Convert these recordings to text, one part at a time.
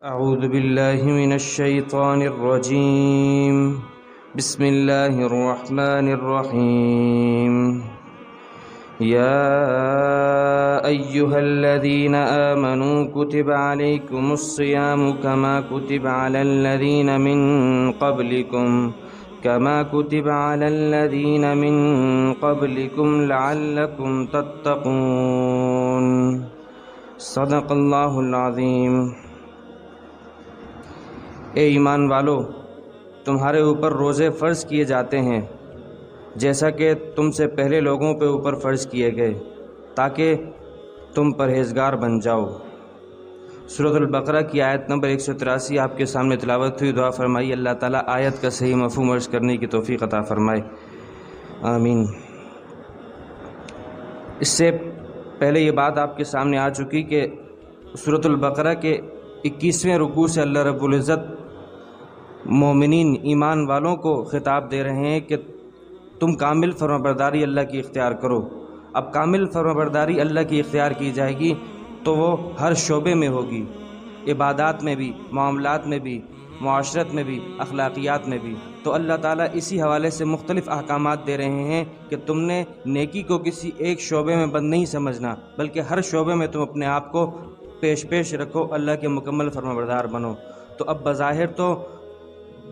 أعوذ بالله من الشيطان الرجيم. بسم الله الرحمن الرحيم. يا أيها الذين آمنوا كتب عليكم الصيام كما كتب على الذين من قبلكم لعلكم تتقون. صدق اللہ العظیم. اے ایمان والو، تمہارے اوپر روزے فرض کیے جاتے ہیں جیسا کہ تم سے پہلے لوگوں پہ اوپر فرض کیے گئے تاکہ تم پرہیزگار بن جاؤ. سورۃ البقرہ کی آیت نمبر 183 آپ کے سامنے تلاوت ہوئی. دعا فرمائی اللہ تعالیٰ آیت کا صحیح مفہوم عرض کرنے کی توفیق عطا فرمائے، آمین. اس سے پہلے یہ بات آپ کے سامنے آ چکی کہ سورۃ البقرہ کے 21ویں رکوع سے اللہ رب العزت مومنین ایمان والوں کو خطاب دے رہے ہیں کہ تم کامل فرمانبرداری اللہ کی اختیار کرو. اب کامل فرمانبرداری اللہ کی اختیار کی جائے گی تو وہ ہر شعبے میں ہوگی، عبادات میں بھی، معاملات میں بھی، معاشرت میں بھی، اخلاقیات میں بھی. تو اللہ تعالیٰ اسی حوالے سے مختلف احکامات دے رہے ہیں کہ تم نے نیکی کو کسی ایک شعبے میں بند نہیں سمجھنا، بلکہ ہر شعبے میں تم اپنے آپ کو پیش رکھو، اللہ کے مکمل فرمانبردار بنو. تو اب بظاہر تو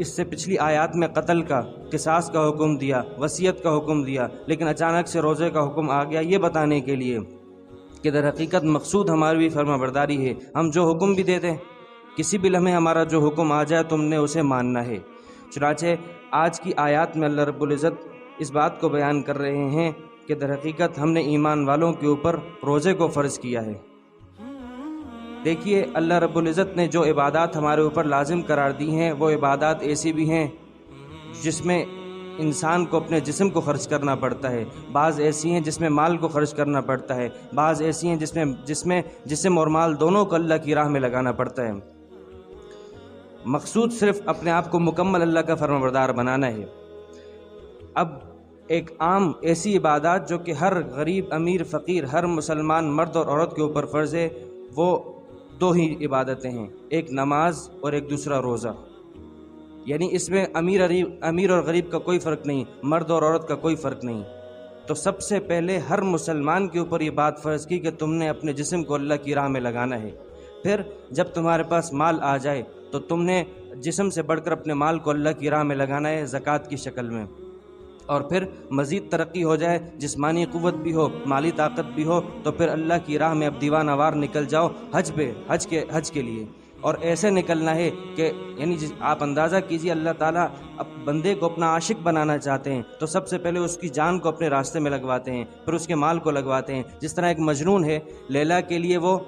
اس سے پچھلی آیات میں قتل کا، قصاص کا حکم دیا، وصیت کا حکم دیا، لیکن اچانک سے روزے کا حکم آ گیا یہ بتانے کے لیے کہ در حقیقت مقصود ہماری بھی فرمانبرداری ہے. ہم جو حکم بھی دے دیں، کسی بھی لمحے ہمارا جو حکم آ جائے تم نے اسے ماننا ہے. چنانچہ آج کی آیات میں اللہ رب العزت اس بات کو بیان کر رہے ہیں کہ در حقیقت ہم نے ایمان والوں کے اوپر روزے کو فرض کیا ہے. دیکھیے اللہ رب العزت نے جو عبادات ہمارے اوپر لازم قرار دی ہیں وہ عبادات ایسی بھی ہیں جس میں انسان کو اپنے جسم کو خرچ کرنا پڑتا ہے، بعض ایسی ہیں جس میں مال کو خرچ کرنا پڑتا ہے، بعض ایسی ہیں جس میں جسم اور مال دونوں کو اللہ کی راہ میں لگانا پڑتا ہے. مقصود صرف اپنے آپ کو مکمل اللہ کا فرمانبردار بنانا ہے. اب ایک عام ایسی عبادات جو کہ ہر غریب، امیر، فقیر، ہر مسلمان مرد اور عورت کے اوپر فرض ہے، وہ دو ہی عبادتیں ہیں، ایک نماز اور ایک دوسرا روزہ. یعنی اس میں امیر اور غریب کا کوئی فرق نہیں، مرد اور عورت کا کوئی فرق نہیں. تو سب سے پہلے ہر مسلمان کے اوپر یہ بات فرض کی کہ تم نے اپنے جسم کو اللہ کی راہ میں لگانا ہے. پھر جب تمہارے پاس مال آ جائے تو تم نے جسم سے بڑھ کر اپنے مال کو اللہ کی راہ میں لگانا ہے زکوٰۃ کی شکل میں. اور پھر مزید ترقی ہو جائے، جسمانی قوت بھی ہو، مالی طاقت بھی ہو، تو پھر اللہ کی راہ میں اب دیوانہ وار نکل جاؤ حج کے لیے. اور ایسے نکلنا ہے کہ یعنی آپ اندازہ کیجئے اللہ تعالیٰ اب بندے کو اپنا عاشق بنانا چاہتے ہیں تو سب سے پہلے اس کی جان کو اپنے راستے میں لگواتے ہیں، پھر اس کے مال کو لگواتے ہیں. جس طرح ایک مجنون ہے، لیلا کے لیے وہ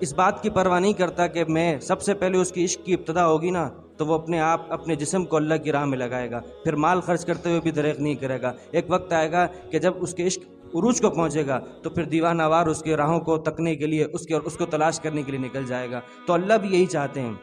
اس بات کی پرواہ نہیں کرتا کہ میں سب سے پہلے اس کی عشق کی ابتدا ہوگی نا تو وہ اپنے جسم کو اللہ کی راہ میں لگائے گا، پھر مال خرچ کرتے ہوئے بھی دریغ نہیں کرے گا. ایک وقت آئے گا کہ جب اس کے عشق عروج کو پہنچے گا تو پھر دیوانہ وار اس کے راہوں کو تکنے کے لیے اس کو تلاش کرنے کے لیے نکل جائے گا. تو اللہ بھی یہی چاہتے ہیں،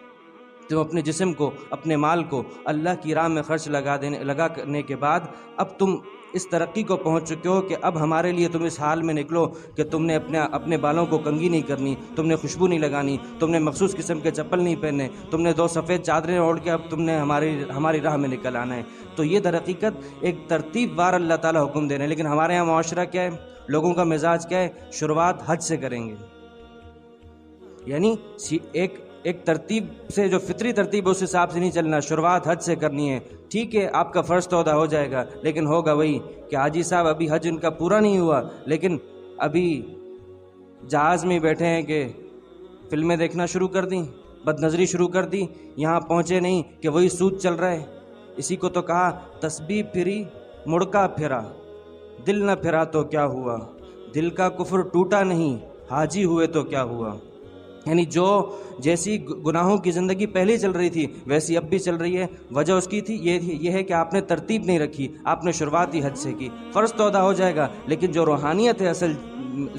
تم اپنے جسم کو، اپنے مال کو اللہ کی راہ میں خرچ لگانے کے بعد اب تم اس ترقی کو پہنچ چکے ہو کہ اب ہمارے لیے تم اس حال میں نکلو کہ تم نے اپنے بالوں کو کنگھی نہیں کرنی، تم نے خوشبو نہیں لگانی، تم نے مخصوص قسم کے چپل نہیں پہننے، تم نے 2 سفید چادریں اوڑھ کے اب تم نے ہماری راہ میں نکل آنا ہے. تو یہ در حقیقت ایک ترتیب وار اللہ تعالیٰ حکم دے رہے ہیں. لیکن ہمارے یہاں معاشرہ کیا ہے، لوگوں کا مزاج کیا ہے، شروعات حج سے کریں گے. یعنی ایک ترتیب سے، جو فطری ترتیب اس حساب سے نہیں چلنا، شروعات حج سے کرنی ہے. ٹھیک ہے آپ کا فرض تو ادا ہو جائے گا، لیکن ہوگا وہی کہ حاجی صاحب ابھی حج ان کا پورا نہیں ہوا، لیکن ابھی جہاز میں بیٹھے ہیں کہ فلمیں دیکھنا شروع کر دیں، بد نظری شروع کر دی، یہاں پہنچے نہیں کہ وہی سود چل رہا ہے. اسی کو تو کہا تسبیح پھری مڑکا پھرا، دل نہ پھرا تو کیا ہوا، دل کا کفر ٹوٹا نہیں، حاجی ہوئے تو کیا ہوا. یعنی جیسی گناہوں کی زندگی پہلے چل رہی تھی ویسی اب بھی چل رہی ہے. وجہ اس کی تھی یہ ہے کہ آپ نے ترتیب نہیں رکھی، آپ نے شروعات ہی حج سے کی. فرض تو ادا ہو جائے گا لیکن جو روحانیت ہے اصل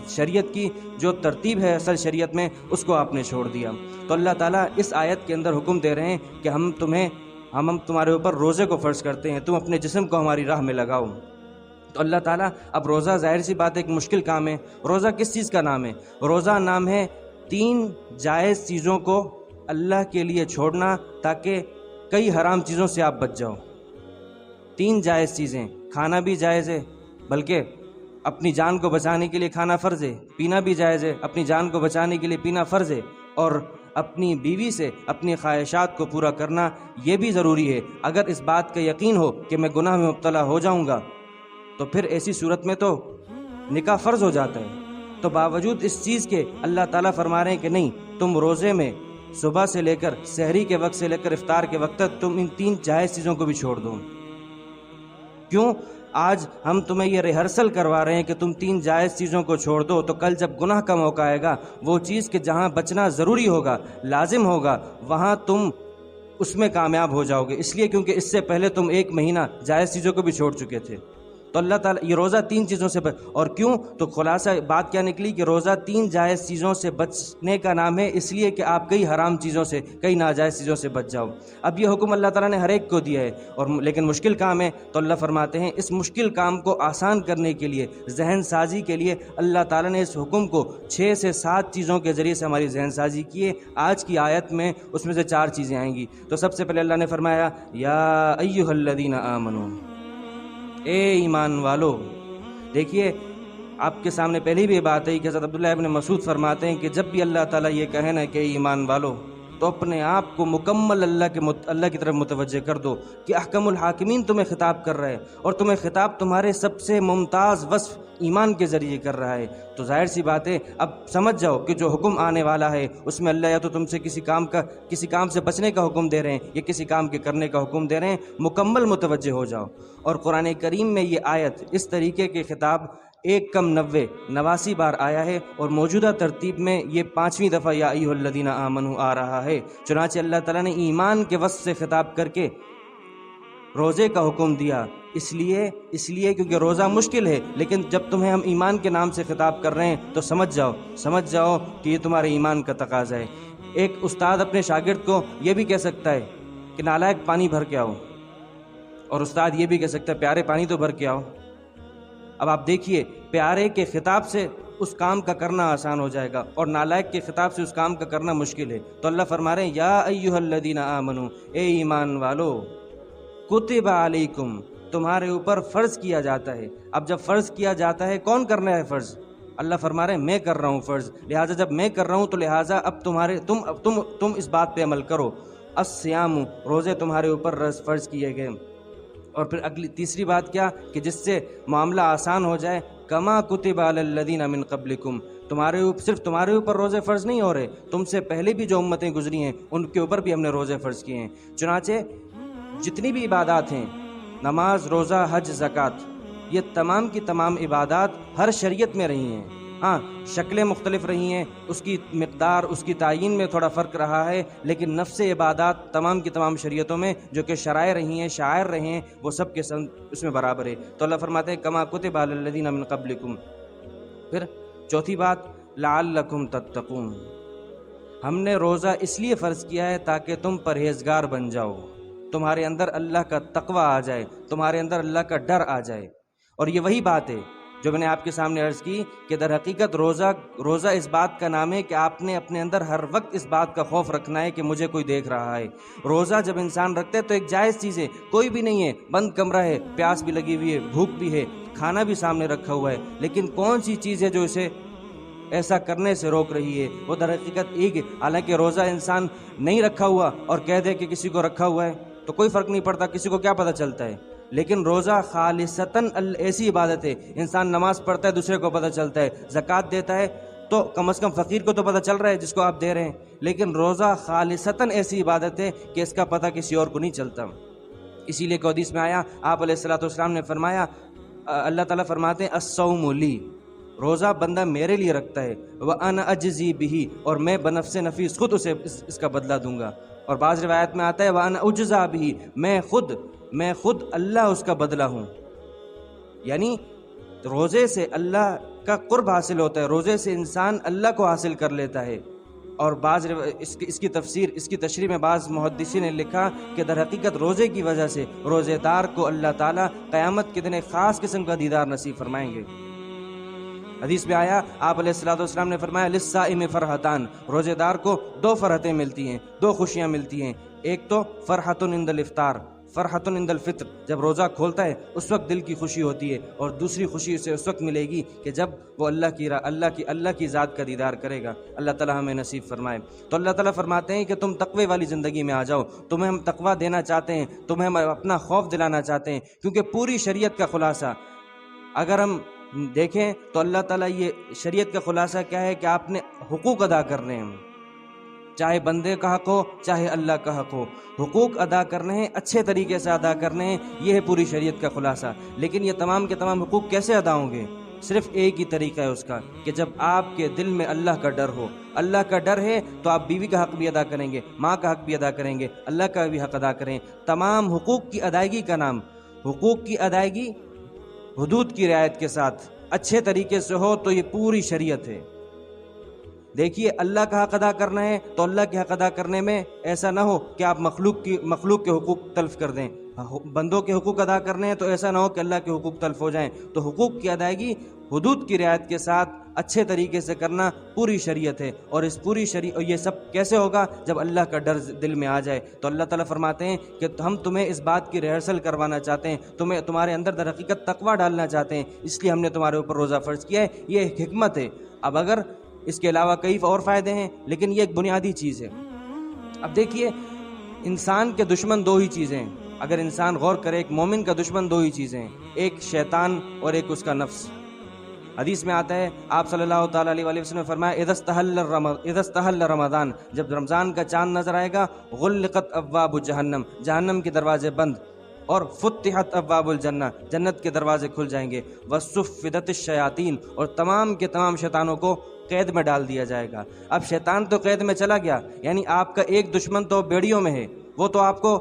شریعت کی، جو ترتیب ہے اصل شریعت میں، اس کو آپ نے چھوڑ دیا. تو اللہ تعالیٰ اس آیت کے اندر حکم دے رہے ہیں کہ ہم تمہارے اوپر روزے کو فرض کرتے ہیں، تم اپنے جسم کو ہماری راہ میں لگاؤ. تو اللہ تعالیٰ اب روزہ ظاہر سی بات ہے ایک مشکل کام ہے. روزہ کس چیز کا نام ہے؟ روزہ نام ہے 3 جائز چیزوں کو اللہ کے لیے چھوڑنا تاکہ کئی حرام چیزوں سے آپ بچ جاؤ۔ 3 جائز چیزیں، کھانا بھی جائز ہے، بلکہ اپنی جان کو بچانے کے لیے کھانا فرض ہے، پینا بھی جائز ہے، اپنی جان کو بچانے کے لیے پینا فرض ہے، اور اپنی بیوی سے اپنی خواہشات کو پورا کرنا یہ بھی ضروری ہے۔ اگر اس بات کا یقین ہو کہ میں گناہ میں مبتلا ہو جاؤں گا تو پھر ایسی صورت میں تو نکاح فرض ہو جاتا ہے۔ تو باوجود اس چیز کے اللہ تعالیٰ فرما رہے ہیں کہ نہیں، تم روزے میں صبح سے لے کر سحری کے وقت سے لے کر افطار کے وقت تک تم ان 3 جائز چیزوں کو بھی چھوڑ دو۔ کیوں؟ آج ہم تمہیں یہ ریہرسل کروا رہے ہیں کہ تم 3 جائز چیزوں کو چھوڑ دو، تو کل جب گناہ کا موقع آئے گا، وہ چیز کہ جہاں بچنا ضروری ہوگا، لازم ہوگا، وہاں تم اس میں کامیاب ہو جاؤ گے، اس لیے کیونکہ اس سے پہلے تم 1 مہینہ جائز چیزوں کو بھی چھوڑ چکے تھے۔ تو اللہ تعالیٰ یہ روزہ 3 چیزوں سے اور کیوں؟ تو خلاصہ بات کیا نکلی کہ روزہ 3 جائز چیزوں سے بچنے کا نام ہے، اس لیے کہ آپ کئی حرام چیزوں سے، کئی ناجائز چیزوں سے بچ جاؤ۔ اب یہ حکم اللہ تعالیٰ نے ہر ایک کو دیا ہے، اور لیکن مشکل کام ہے، تو اللہ فرماتے ہیں اس مشکل کام کو آسان کرنے کے لیے، ذہن سازی کے لیے اللہ تعالیٰ نے اس حکم کو 6 سے 7 چیزوں کے ذریعے سے ہماری ذہن سازی کی ہے۔ آج کی آیت میں اس میں سے 4 چیزیں آئیں گی۔ تو سب سے پہلے اللہ نے فرمایا یا ایھا الذین آمنو، اے ایمان والو۔ دیکھیے آپ کے سامنے پہلی بھی بات ہے کہ حضرت عبداللہ ابن مسعود فرماتے ہیں کہ جب بھی اللہ تعالیٰ یہ کہے نا کہ ایمان والو، تو اپنے آپ کو مکمل اللہ کی طرف متوجہ کر دو کہ احکم الحاکمین تمہیں خطاب کر رہا ہے، اور تمہیں خطاب تمہارے سب سے ممتاز وصف ایمان کے ذریعے کر رہا ہے۔ تو ظاہر سی بات ہے، اب سمجھ جاؤ کہ جو حکم آنے والا ہے اس میں اللہ یا تو تم سے کسی کام سے بچنے کا حکم دے رہے ہیں یا کسی کام کے کرنے کا حکم دے رہے ہیں، مکمل متوجہ ہو جاؤ۔ اور قرآن کریم میں یہ آیت اس طریقے کے خطاب 1 کم 89 بار آیا ہے، اور موجودہ ترتیب میں یہ 5ویں دفعہ یا ایھا الذین آمنو آ رہا ہے۔ چنانچہ اللہ تعالیٰ نے ایمان کے وصف سے خطاب کر کے روزے کا حکم دیا، اس لیے کیونکہ روزہ مشکل ہے، لیکن جب تمہیں ہم ایمان کے نام سے خطاب کر رہے ہیں تو سمجھ جاؤ کہ یہ تمہارے ایمان کا تقاضا ہے۔ ایک استاد اپنے شاگرد کو یہ بھی کہہ سکتا ہے کہ نالائق پانی بھر کے آؤ، اور استاد یہ بھی کہہ سکتا ہے پیارے پانی تو بھر کے آؤ۔ اب آپ دیکھیے، پیارے کے خطاب سے اس کام کا کرنا آسان ہو جائے گا، اور نالائق کے خطاب سے اس کام کا کرنا مشکل ہے۔ تو اللہ فرما رہے ہیں یا ایھا الذین آمنو، اے ایمان والو، کتب علیکم، تمہارے اوپر فرض کیا جاتا ہے۔ اب جب فرض کیا جاتا ہے، کون کرنا ہے فرض؟ اللہ فرما رہے ہیں میں کر رہا ہوں فرض، لہٰذا جب میں کر رہا ہوں تو لہٰذا اب تم اس بات پہ عمل کرو۔ الصیام، روزے تمہارے اوپر فرض کیے گئے۔ اور پھر تیسری بات کیا کہ جس سے معاملہ آسان ہو جائے، کما کتب علی الذین من قبلکم، صرف تمہارے اوپر روزے فرض نہیں ہو رہے، تم سے پہلے بھی جو امتیں گزری ہیں ان کے اوپر بھی ہم نے روزے فرض کیے ہیں۔ چنانچہ جتنی بھی عبادات ہیں، نماز، روزہ، حج، زکوٰۃ، یہ تمام کی تمام عبادات ہر شریعت میں رہی ہیں۔ ہاں، شکلیں مختلف رہی ہیں، اس کی مقدار، اس کی تعیین میں تھوڑا فرق رہا ہے، لیکن نفس عبادات تمام کی تمام شریعتوں میں جو کہ شرائع رہی ہیں، شعائر رہے ہیں، وہ سب کے اس میں برابر ہے۔ تو اللہ فرماتے ہیں کما کتب علی الذین من قبلکم۔ پھر چوتھی بات، لعلکم تتقون، ہم نے روزہ اس لیے فرض کیا ہے تاکہ تم پرہیزگار بن جاؤ، تمہارے اندر اللہ کا تقویٰ آ جائے، تمہارے اندر اللہ کا ڈر آ جائے۔ اور یہ وہی بات ہے جو میں نے آپ کے سامنے عرض کی کہ در حقیقت روزہ اس بات کا نام ہے کہ آپ نے اپنے اندر ہر وقت اس بات کا خوف رکھنا ہے کہ مجھے کوئی دیکھ رہا ہے۔ روزہ جب انسان رکھتا ہے تو ایک جائز چیز ہے، کوئی بھی نہیں ہے، بند کمرہ ہے، پیاس بھی لگی ہوئی ہے، بھوک بھی ہے، کھانا بھی سامنے رکھا ہوا ہے، لیکن کون سی چیز ہے جو اسے ایسا کرنے سے روک رہی ہے؟ وہ در حقیقت ایک ہے۔ حالانکہ روزہ انسان نہیں رکھا ہوا اور کہہ دے کہ کسی کو رکھا ہوا ہے تو کوئی فرق نہیں پڑتا، کسی کو کیا پتہ چلتا ہے، لیکن روزہ خالصتاً ایسی عبادت ہے، انسان نماز پڑھتا ہے دوسرے کو پتہ چلتا ہے، زکوٰۃ دیتا ہے تو کم از کم فقیر کو تو پتہ چل رہا ہے جس کو آپ دے رہے ہیں، لیکن روزہ خالصتاً ایسی عبادت ہے کہ اس کا پتہ کسی اور کو نہیں چلتا۔ اسی لیے کہ حدیث میں آیا، آپ علیہ الصلوۃ والسلام نے فرمایا، اللہ تعالیٰ فرماتے ہیں الصوم لی، روزہ بندہ میرے لیے رکھتا ہے، وَأَنَا أَجْزِي بِهِ، اور میں بنفس نفیس خود اسے اس کا بدلہ دوں گا۔ اور بعض روایت میں آتا ہے وَأَنَا أُجْزَىٰ بِهِ، میں خود اللہ اس کا بدلہ ہوں۔ یعنی روزے سے اللہ کا قرب حاصل ہوتا ہے، روزے سے انسان اللہ کو حاصل کر لیتا ہے۔ اور بعض اس کی تشریح میں بعض محدثین نے لکھا کہ در حقیقت روزے کی وجہ سے روزے دار کو اللہ تعالیٰ قیامت کے دن ایک خاص قسم کا دیدار نصیب فرمائیں گے۔ حدیث میں آیا آپ علیہ الصلوۃ والسلام نے فرمایا للصائم فرحتان، روزے دار کو دو فرحتیں ملتی ہیں، دو خوشیاں ملتی ہیں. ایک تو فرحۃ عند الافطار، فرحۃ عند الفطر، جب روزہ کھولتا ہے اس وقت دل کی خوشی ہوتی ہے، اور دوسری خوشی اسے اس وقت ملے گی کہ جب وہ اللہ کی ذات کا دیدار کرے گا. اللہ تعالی ہمیں نصیب فرمائے. تو اللہ تعالیٰ فرماتے ہیں کہ تم تقوی والی زندگی میں آ جاؤ، تمہیں ہم تقوی دینا چاہتے ہیں، تمہیں ہم اپنا خوف دلانا چاہتے ہیں، کیونکہ پوری شریعت کا خلاصہ اگر ہم دیکھیں تو اللہ تعالیٰ یہ شریعت کا خلاصہ کیا ہے کہ آپ نے حقوق ادا کرنے ہیں، چاہے بندے کا حق ہو چاہے اللہ کا حق ہو، حقوق ادا کرنے ہیں، اچھے طریقے سے ادا کرنے ہیں. یہ ہے پوری شریعت کا خلاصہ. لیکن یہ تمام کے تمام حقوق کیسے ادا ہوں گے؟ صرف ایک ہی طریقہ ہے اس کا کہ جب آپ کے دل میں اللہ کا ڈر ہو. اللہ کا ڈر ہے تو آپ بیوی کا حق بھی ادا کریں گے، ماں کا حق بھی ادا کریں گے، اللہ کا بھی حق ادا کریں. تمام حقوق کی ادائیگی کا نام حقوق کی ادائیگی حدود کی رعایت کے ساتھ اچھے طریقے سے ہو تو یہ پوری شریعت ہے. دیکھیے اللہ کا حق ادا کرنا ہے تو اللہ کے حق ادا کرنے میں ایسا نہ ہو کہ آپ مخلوق کے حقوق تلف کر دیں. بندوں کے حقوق ادا کرنے ہیں تو ایسا نہ ہو کہ اللہ کے حقوق تلف ہو جائیں. تو حقوق کی ادائیگی حدود کی رعایت کے ساتھ اچھے طریقے سے کرنا پوری شریعت ہے. اور اس پوری یہ سب کیسے ہوگا؟ جب اللہ کا ڈر دل میں آ جائے. تو اللہ تعالیٰ فرماتے ہیں کہ ہم تمہیں اس بات کی ریہرسل کروانا چاہتے ہیں، تمہارے اندر در حقیقت تقویٰ ڈالنا چاہتے ہیں، اس لیے ہم نے تمہارے اوپر روزہ فرض کیا ہے. یہ ایک حکمت ہے. اب اگر اس کے علاوہ کئی اور فائدے ہیں لیکن یہ ایک بنیادی چیز ہے. اب دیکھیے انسان کے دشمن دو ہی چیزیں ہیں. اگر انسان غور کرے ایک مومن کا دشمن دو ہی چیزیں ہیں، ایک شیطان اور ایک اس کا نفس. حدیث میں آتا ہے آپ صلی اللہ تعالیٰ علیہ وسلم نے فرمایا اذا استحل رمضان، جب رمضان کا چاند نظر آئے گا غلقت ابواب جہنم، جہنم کے دروازے بند، اور فتحت ابواب الجنہ، جنت کے دروازے کھل جائیں گے. وصفدت الشیاطین، اور تمام کے تمام شیطانوں کو قید میں ڈال دیا جائے گا. اب شیطان تو قید میں چلا گیا، یعنی آپ کا ایک دشمن تو بیڑیوں میں ہے، وہ تو آپ کو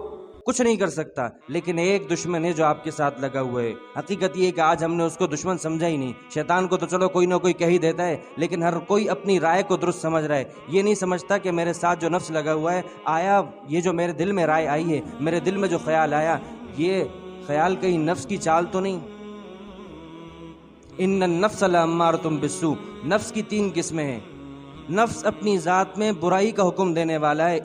کچھ نہیں کر سکتا، لیکن ایک دشمن ہے جو آپ کے ساتھ لگا ہوا ہے. حقیقت یہ ہے کہ آج ہم نے اس کو دشمن سمجھا ہی نہیں. شیطان کو تو چلو کوئی نہ کوئی کہہ ہی دیتا ہے، لیکن ہر کوئی اپنی رائے کو درست سمجھ رہا ہے. یہ نہیں سمجھتا کہ میرے ساتھ جو نفس لگا ہوا ہے، آیا یہ جو میرے دل میں رائے آئی ہے، میرے دل میں جو خیال آیا، یہ خیال کہیں نفس کی چال تو نہیں. ان النفس لامارۃ بالسوء، نفس کی تین قسمیں ہیں. نفس اپنی ذات میں برائی کا حکم دینے والا ہے.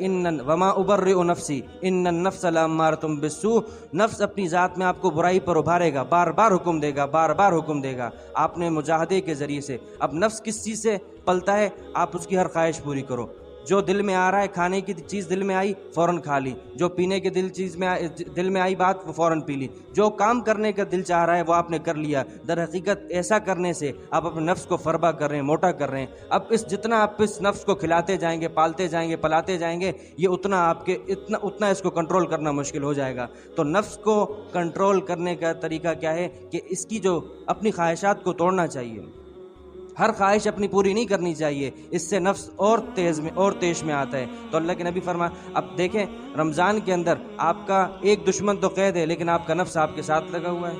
وما ابرئ نفسی ان النفس لامارۃ بالسوء، نفس اپنی ذات میں آپ کو برائی پر ابھارے گا، بار بار حکم دے گا، بار بار حکم دے گا. آپ نے مجاہدے کے ذریعے سے. اب نفس کس چیز سے پلتا ہے؟ آپ اس کی ہر خواہش پوری کرو. جو دل میں آ رہا ہے، کھانے کی چیز دل میں آئی فوراً کھا لی، جو پینے کے دل میں آئی بات وہ فوراً پی لی، جو کام کرنے کا دل چاہ رہا ہے وہ آپ نے کر لیا. در حقیقت ایسا کرنے سے آپ اپنے نفس کو فربا کر رہے ہیں، موٹا کر رہے ہیں. اب جتنا آپ اس نفس کو کھلاتے جائیں گے، پالتے جائیں گے، پلاتے جائیں گے، یہ اتنا اس کو کنٹرول کرنا مشکل ہو جائے گا. تو نفس کو کنٹرول کرنے کا طریقہ کیا ہے کہ اس کی جو اپنی خواہشات کو توڑنا چاہیے. ہر خواہش اپنی پوری نہیں کرنی چاہیے، اس سے نفس اور تیش میں آتا ہے. تو اللہ کے نبی فرمایا، اب دیکھیں رمضان کے اندر آپ کا ایک دشمن تو قید ہے، لیکن آپ کا نفس آپ کے ساتھ لگا ہوا ہے،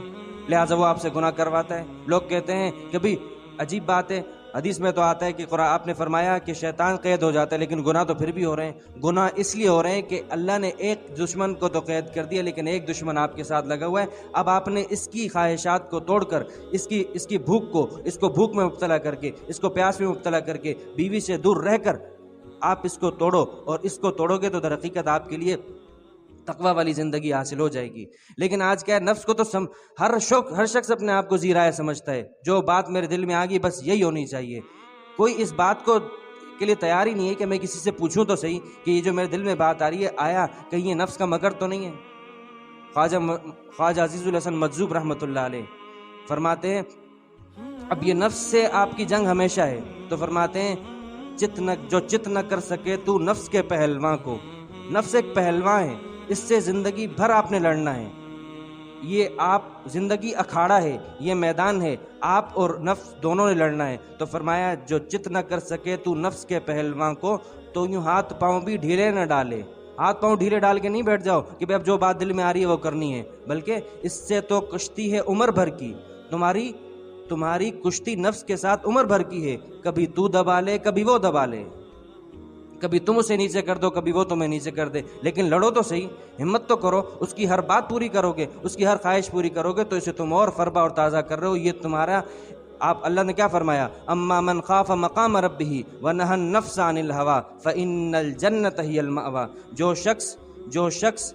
لہٰذا وہ آپ سے گناہ کرواتا ہے. لوگ کہتے ہیں کہ بھئی عجیب بات ہے، حدیث میں تو آتا ہے کہ قرآن آپ نے فرمایا کہ شیطان قید ہو جاتا ہے، لیکن گناہ تو پھر بھی ہو رہے ہیں. گناہ اس لیے ہو رہے ہیں کہ اللہ نے ایک دشمن کو تو قید کر دیا، لیکن ایک دشمن آپ کے ساتھ لگا ہوا ہے. اب آپ نے اس کی خواہشات کو توڑ کر، اس کی بھوک میں مبتلا کر کے، اس کو پیاس میں مبتلا کر کے، بیوی سے دور رہ کر آپ اس کو توڑو، اور اس کو توڑو گے تو در حقیقت آپ کے لیے تقوی والی زندگی حاصل ہو جائے گی. لیکن آج کیا ہے، نفس کو تو ہر شخص اپنے آپ کو ذرائع سمجھتا ہے. جو بات میرے دل میں آ گئی بس یہی ہونی چاہیے. کوئی اس بات کے لیے تیار ہی نہیں ہے کہ میں کسی سے پوچھوں تو صحیح کہ یہ جو میرے دل میں بات آ رہی ہے، آیا کہیں یہ نفس کا مکر تو نہیں ہے. خواجہ عزیز الحسن مجذوب رحمۃ اللہ علیہ فرماتے ہیں، اب یہ نفس سے آپ کی جنگ ہمیشہ ہے. تو فرماتے ہیں جو چت نہ کر سکے تو نفس کے پہلواں کو. نفس ایک پہلواں ہے، اس سے زندگی بھر آپ نے لڑنا ہے. یہ آپ زندگی اکھاڑا ہے، یہ میدان ہے، آپ اور نفس دونوں نے لڑنا ہے. تو فرمایا جو چت نہ کر سکے تو نفس کے پہلواں کو، تو یوں ہاتھ پاؤں بھی ڈھیلے نہ ڈالے. ہاتھ پاؤں ڈھیلے ڈال کے نہیں بیٹھ جاؤ کہ اب جو بات دل میں آ رہی ہے وہ کرنی ہے، بلکہ اس سے تو کشتی ہے عمر بھر کی. تمہاری کشتی نفس کے ساتھ عمر بھر کی ہے. کبھی تو دبا لے کبھی وہ دبا لے، کبھی تم اسے نیچے کر دو کبھی وہ تمہیں نیچے کر دے، لیکن لڑو تو صحیح، ہمت تو کرو. اس کی ہر بات پوری کرو گے، اس کی ہر خواہش پوری کرو گے تو اسے تم اور فربا اور تازہ کر رہے ہو. یہ تمہارا آپ اللہ نے کیا فرمایا؟ اما من خاف مقام ربہ ونہى النفس عن الہوى فإن الجنۃ ہی المأوى، جو شخص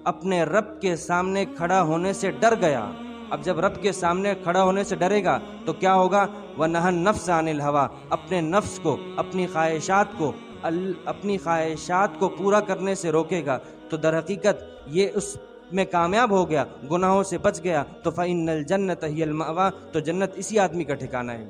اپنے رب کے سامنے کھڑا ہونے سے ڈر گیا، اب جب رب کے سامنے کھڑا ہونے سے ڈرے گا تو کیا ہوگا؟ وَنَهَى النَّفْسَ عَنِ الْهَوَىٰ، اپنے نفس کو، اپنی خواہشات کو پورا کرنے سے روکے گا، تو در حقیقت یہ اس میں کامیاب ہو گیا، گناہوں سے بچ گیا، تو فَإِنَّ الْجَنَّةَ هِيَ الْمَأْوَىٰ، تو جنت اسی آدمی کا ٹھکانہ ہے۔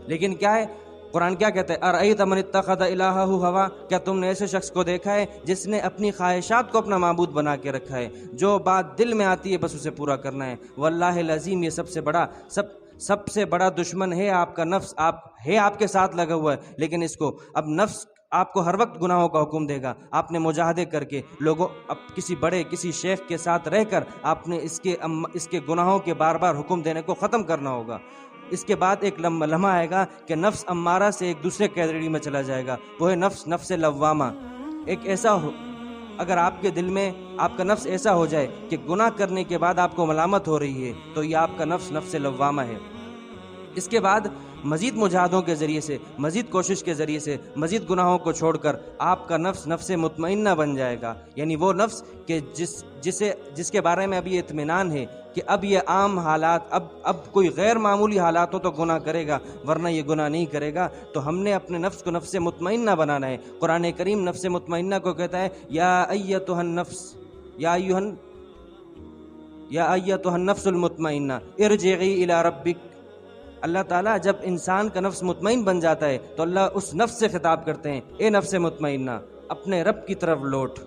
لیکن کیا ہے؟ قرآن کیا کہتا ہے؟ اَرَأَيْتَ مَنِ اتَّخَذَ إِلَٰهَهُ هَوَىٰ، کیا تم نے ایسے شخص کو دیکھا ہے جس نے اپنی خواہشات کو اپنا معبود بنا کے رکھا ہے، جو بات دل میں آتی ہے بس اسے پورا کرنا ہے۔ واللہ العظیم، یہ سب سے بڑا دشمن ہے آپ کا نفس، آپ کے ساتھ لگا ہوا ہے، لیکن اس کو اب نفس آپ کو ہر وقت گناہوں کا حکم دے گا۔ آپ نے مجاہدے کر کے لوگوں، اب کسی شیخ کے ساتھ رہ کر آپ نے اس کے گناہوں کے بار بار حکم دینے کو ختم کرنا ہوگا۔ اس کے بعد ایک لمحہ آئے گا کہ نفس امارہ سے ایک دوسرے کیٹیگری میں چلا جائے گا، وہ ہے نفس لوامہ۔ ایک ایسا اگر آپ کے دل میں آپ کا نفس ایسا ہو جائے کہ گناہ کرنے کے بعد آپ کو ملامت ہو رہی ہے، تو یہ آپ کا نفس لوامہ ہے۔ اس کے بعد مزید مجاہدوں کے ذریعے سے، مزید کوشش کے ذریعے سے، مزید گناہوں کو چھوڑ کر آپ کا نفس مطمئنہ بن جائے گا، یعنی وہ نفس کہ جس کے بارے میں ابھی اطمینان ہے کہ اب یہ عام حالات، اب کوئی غیر معمولی حالات ہو تو گناہ کرے گا، ورنہ یہ گناہ نہیں کرے گا۔ تو ہم نے اپنے نفس کو نفس مطمئنہ بنانا ہے۔ قرآن کریم نفس مطمئنہ کو کہتا ہے یا ایتھا النفس، یا ایتھا النفس المطمئنہ ارجعی الی ربک۔ اللہ تعالیٰ جب انسان کا نفس مطمئن بن جاتا ہے تو اللہ اس نفس سے خطاب کرتے ہیں، اے نفس مطمئنہ، اپنے رب کی طرف لوٹ،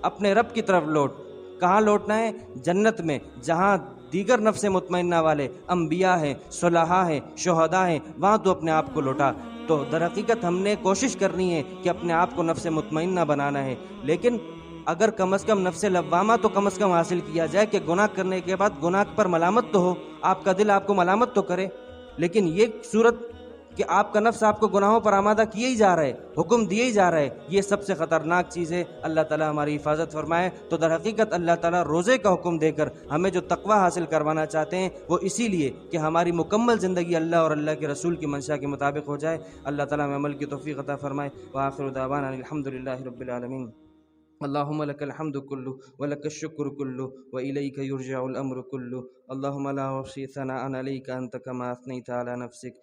اپنے رب کی طرف لوٹ۔ کہاں لوٹنا ہے؟ جنت میں، جہاں دیگر نفس مطمئنہ والے انبیاء ہیں، صلحاء ہیں، شہداء ہیں، وہاں تو اپنے آپ کو لوٹا۔ تو در حقیقت ہم نے کوشش کرنی ہے کہ اپنے آپ کو نفس مطمئنہ بنانا ہے، لیکن اگر کم از کم نفس لوامہ تو کم از کم حاصل کیا جائے کہ گناہ کرنے کے بعد گناہ پر ملامت تو ہو، آپ کا دل آپ کو ملامت تو کرے۔ لیکن یہ صورت کہ آپ کا نفس آپ کو گناہوں پر آمادہ کیے ہی جا رہا ہے، حکم دیے ہی جا رہا ہے، یہ سب سے خطرناک چیز ہے۔ اللہ تعالیٰ ہماری حفاظت فرمائے۔ تو در حقیقت اللہ تعالیٰ روزے کا حکم دے کر ہمیں جو تقویٰ حاصل کروانا چاہتے ہیں وہ اسی لیے کہ ہماری مکمل زندگی اللہ اور اللہ کے رسول کی منشا کے مطابق ہو جائے۔ اللہ تعالیٰ ہمیں عمل کی توفیق عطا فرمائے۔ وآخر دعوانا الحمدللہ رب العالمین۔ اللهم لك الحمد كله ولك الشكر كله وإليك يرجع الأمر كله. اللهم لا أحصي ثناء عليك أنت كما أثنيت على نفسك.